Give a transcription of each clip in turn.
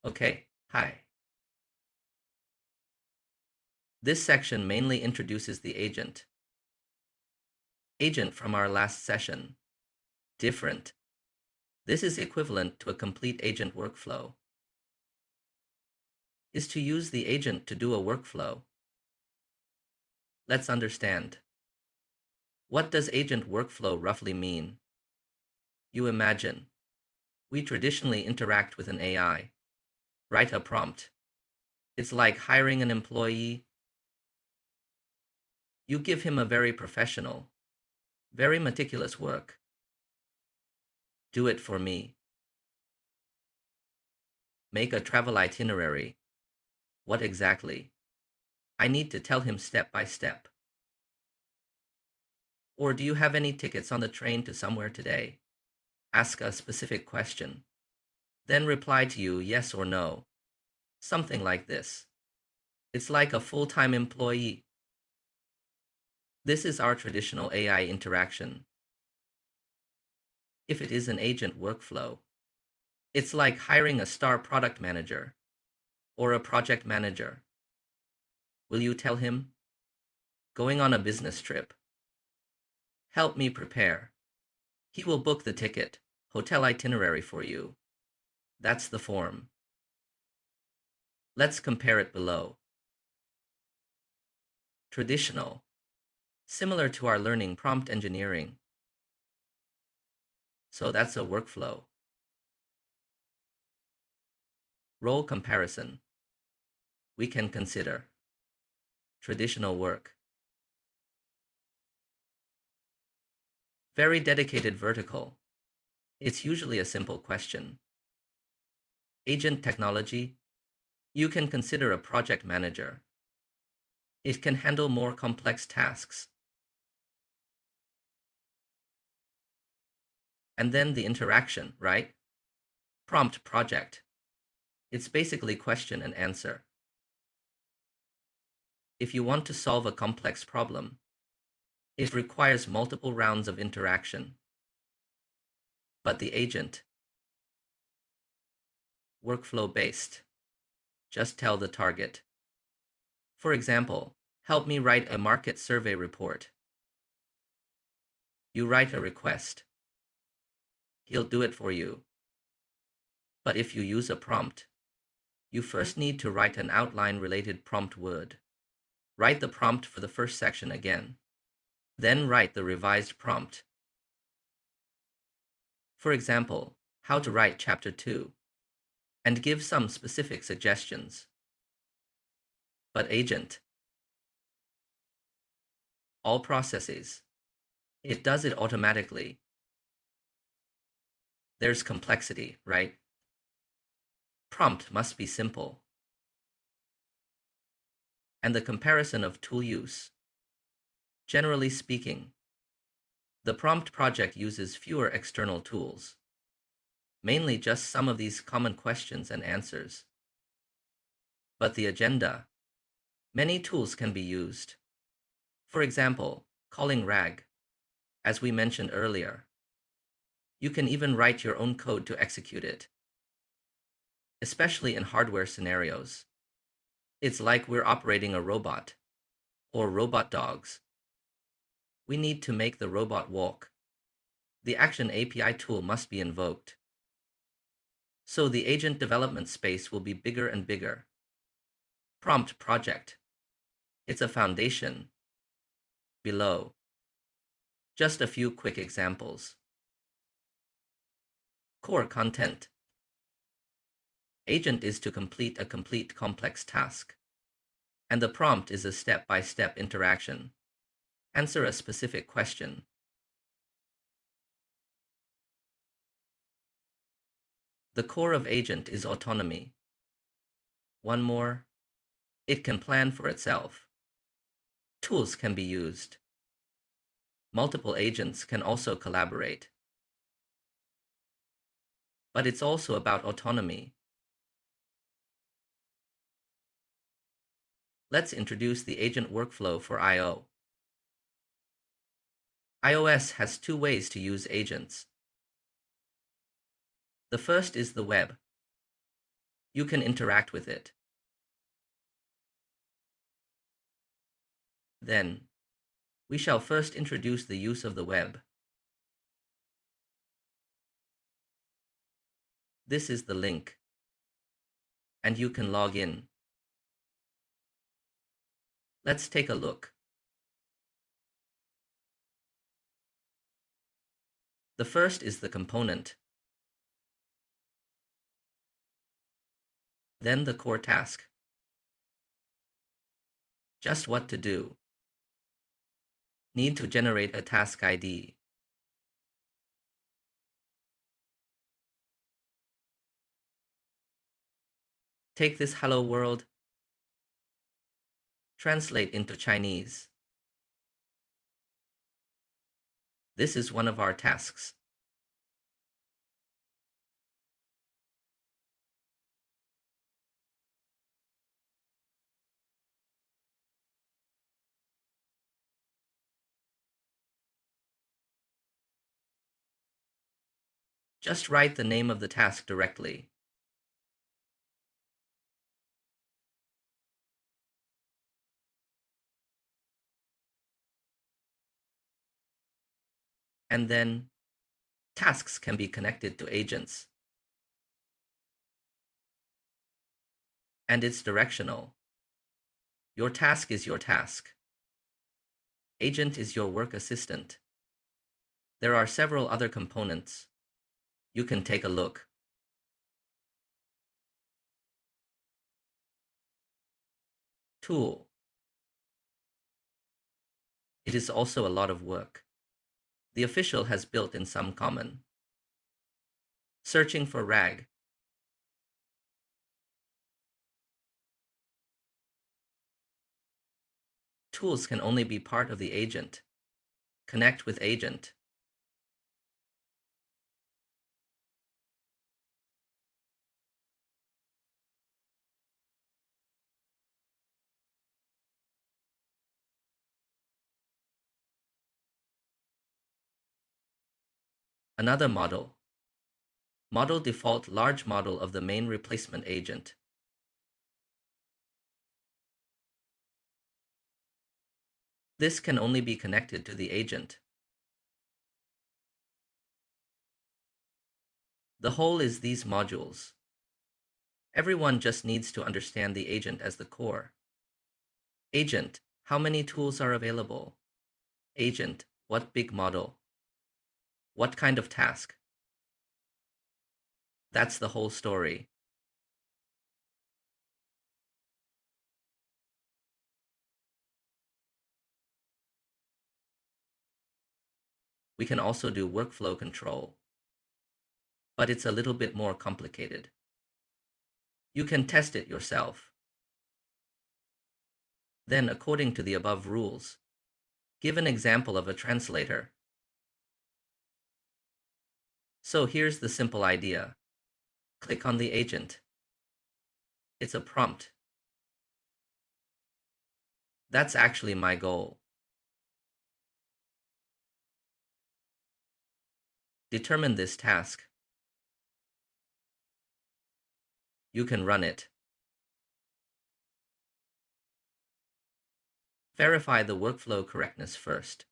Okay, hi. This section mainly introduces the agent. Agent from our last session. Different. This is equivalent to a complete agent workflow. Is to use the agent to do a workflow. Let's understand. What does agent workflow roughly mean? You imagine. We traditionally interact with an AI. Write a prompt. It's like hiring an employee. You give him a very professional, very meticulous work. Do it for me. Make a travel itinerary. What exactly? I need to tell him step by step. Or do you have any tickets on the train to somewhere today? Ask a specific question. Then reply to you yes or no. Something like this. It's like a full-time employee. This is our traditional AI interaction. If it is an agent workflow, it's like hiring a star product manager or a project manager. Will you tell him? Going on a business trip. Help me prepare. He will book the ticket, hotel itinerary for you. That's the form. Let's compare it below. Traditional. Similar to our learning prompt engineering. So that's a workflow. Role comparison. We can consider traditional work. Very dedicated vertical. It's usually a simple question. Agent technology. You can consider a project manager. It can handle more complex tasks. And then the interaction, right? Prompt project. It's basically question and answer. If you want to solve a complex problem, it requires multiple rounds of interaction. But the agent, workflow-based, just tell the target. For example, help me write a market survey report. You write a request. He'll do it for you. But if you use a prompt, you first need to write an outline-related prompt word. Write the prompt for the first section again. Then write the revised prompt. For example, how to write chapter 2, and give some specific suggestions. But agent, all processes, it does it automatically. There's complexity, right? Prompt must be simple. And the comparison of tool use. Generally speaking, the prompt project uses fewer external tools, mainly just some of these common questions and answers. But the agenda, many tools can be used. For example, calling RAG, as we mentioned earlier. You can even write your own code to execute it, especially in hardware scenarios. It's like we're operating a robot, or robot dogs. We need to make the robot walk. The Action API tool must be invoked. So the agent development space will be bigger and bigger. Prompt project. It's a foundation. Below. Just a few quick examples. Core content. Agent is to complete a complete complex task. And the prompt is a step-by-step interaction. Answer a specific question. The core of agent is autonomy. One more. It can plan for itself. Tools can be used. Multiple agents can also collaborate. But it's also about autonomy. Let's introduce the agent workflow for I/O. iOS has two ways to use agents. The first is the web. You can interact with it. Then, we shall first introduce the use of the web. This is the link, and you can log in. Let's take a look. The first is the component, then the core task. Just what to do. Need to generate a task ID. Take this hello world, translate into Chinese. This is one of our tasks. Just write the name of the task directly. And then, tasks can be connected to agents. And it's directional. Your task is your task. Agent is your work assistant. There are several other components. You can take a look. Tool. It is also a lot of work. The official has built in some common. Searching for RAG. Tools can only be part of the agent. Connect with agent. Another model. Model default large model of the main replacement agent. This can only be connected to the agent. The whole is these modules. Everyone just needs to understand the agent as the core. Agent, how many tools are available? Agent, what big model? What kind of task? That's the whole story. We can also do workflow control, but it's a little bit more complicated. You can test it yourself. Then, according to the above rules, give an example of a translator. So here's the simple idea. Click on the agent. It's a prompt. That's actually my goal. Determine this task. You can run it. Verify the workflow correctness first.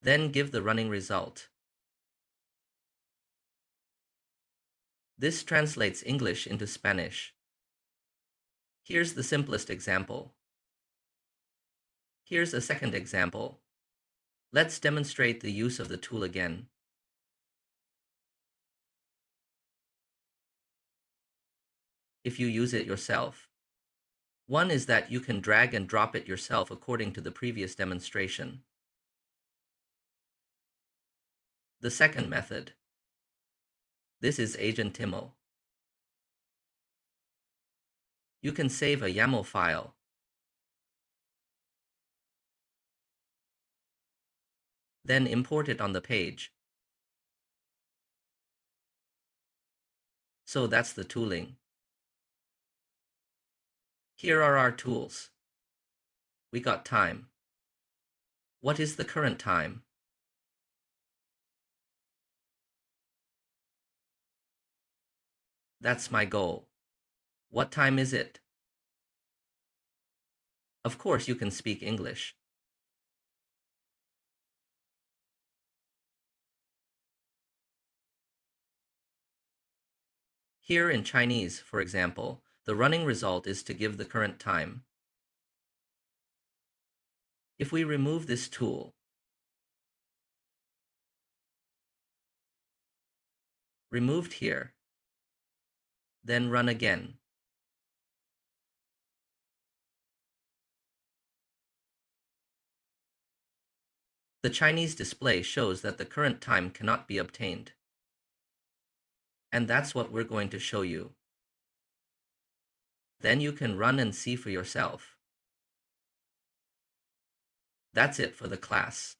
Then give the running result. This translates English into Spanish. Here's the simplest example. Here's a second example. Let's demonstrate the use of the tool again. If you use it yourself. One is that you can drag and drop it yourself according to the previous demonstration. The second method. This is Agentimo. You can save a YAML file. Then import it on the page. So that's the tooling. Here are our tools. We got time. What is the current time? That's my goal. What time is it? Of course you can speak English. Here in Chinese, for example, the running result is to give the current time. If we remove this tool, removed here, then run again, the Chinese display shows that the current time cannot be obtained. And that's what we're going to show you. Then you can run and see for yourself. That's it for the class.